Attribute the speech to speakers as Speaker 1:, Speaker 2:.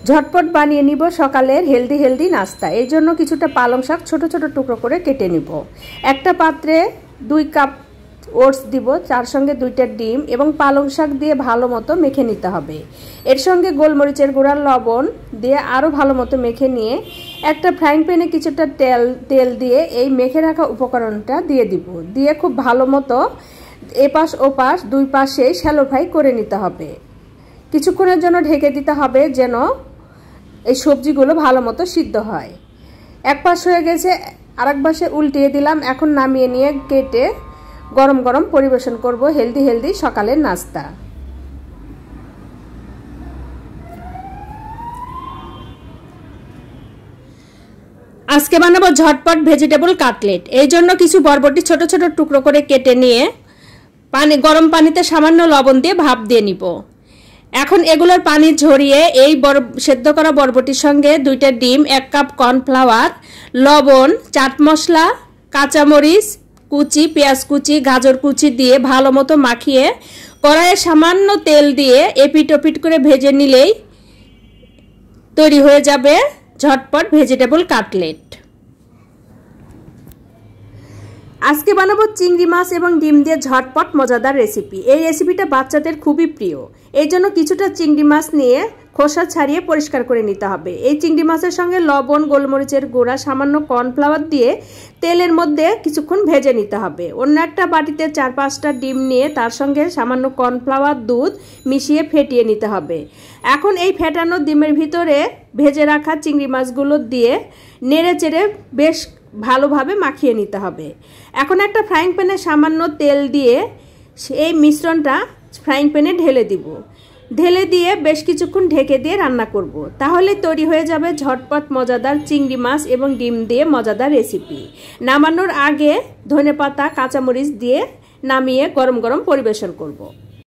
Speaker 1: ঝটপট বানিয়ে নিব সকালের হেলদি নাস্তা। এই জন্য কিছুটা পালং শাক ছোট ছোট টুকরো করে কেটে নিব। একটা পাত্রে 2 কাপ ওটস দিব, তার সঙ্গে 2টা ডিম এবং পালং শাক দিয়ে ভালো মতো মেখে নিতে হবে। এর সঙ্গে গোলমরিচের গুঁড়া, লবণ দিয়ে আরও ভালো মতো মেখে নিয়ে একটা ফ্রাইং প্যানে কিছুটা তেল দিয়ে এই মেখে রাখা উপকরণটা দিয়ে দিব। দিয়ে খুব ভালো মতো এপাশ ওপাশ 2 পাশে শ্যালো ফ্রাই করে নিতে হবে। কিছুক্ষণের জন্য ঢেকে দিতে হবে যেন এই সবজিগুলো ভালো মতো সিদ্ধ হয়। এক পাশ হয়ে গেছে, আরেক পাশে উল্টিয়ে দিলাম। এখন নামিয়ে নিয়ে কেটে গরম গরম পরিবেশন করব হেলদি সকালের নাস্তা। আজকে বানাবো ঝটপট ভেজিটেবল কাটলেট। এই জন্য কিছু বরবটি ছোট ছোট টুকরো করে কেটে নিয়ে গরম পানিতে সামান্য লবণ দিয়ে ভাপ দিয়ে নিব। এখন এগুলোর পানি ঝরিয়ে এই সেদ্ধ করা বরবটির সঙ্গে 2টা ডিম, 1 কাপ কর্নফ্লাওয়ার, লবণ, চাট মশলা, কাঁচামরিচ কুচি, পেঁয়াজ কুচি, গাজর কুচি দিয়ে ভালো মতো মাখিয়ে কড়াইয়ে সামান্য তেল দিয়ে এপিট ওপিট করে ভেজে নিলেই তৈরি হয়ে যাবে ঝটপট ভেজিটেবল কাটলেট। আজকে বানাবো চিংড়ি মাছ এবং ডিম দিয়ে ঝটপট মজাদার রেসিপি। এই রেসিপিটা বাচ্চাদের খুবই প্রিয়। এই জন্য কিছুটা চিংড়ি মাছ নিয়ে খোসা ছাড়িয়ে পরিষ্কার করে নিতে হবে। এই চিংড়ি মাছের সঙ্গে লবণ, গোলমরিচের গুঁড়া, সামান্য কর্নফ্লাওয়ার দিয়ে তেলের মধ্যে কিছুক্ষণ ভেজে নিতে হবে। অন্য একটা বাটিতে 4-5টা ডিম নিয়ে তার সঙ্গে সামান্য কর্নফ্লাওয়ার, দুধ মিশিয়ে ফেটিয়ে নিতে হবে। এখন এই ফেটানো ডিমের ভিতরে ভেজে রাখা চিংড়ি মাছগুলো দিয়ে নেড়ে চেড়ে বেশ ভালোভাবে মাখিয়ে নিতে হবে। এখন একটা ফ্রাইং প্যানে সামান্য তেল দিয়ে এই মিশ্রণটা ফ্রাইং প্যানে ঢেলে দিয়ে বেশ কিছুক্ষণ ঢেকে দিয়ে রান্না করব। তাহলে তৈরি হয়ে যাবে ঝটপট মজাদার চিংড়ি মাছ এবং ডিম দিয়ে মজাদার রেসিপি। নামানোর আগে ধনেপাতা, কাঁচামরিচ দিয়ে নামিয়ে গরম গরম পরিবেশন করব।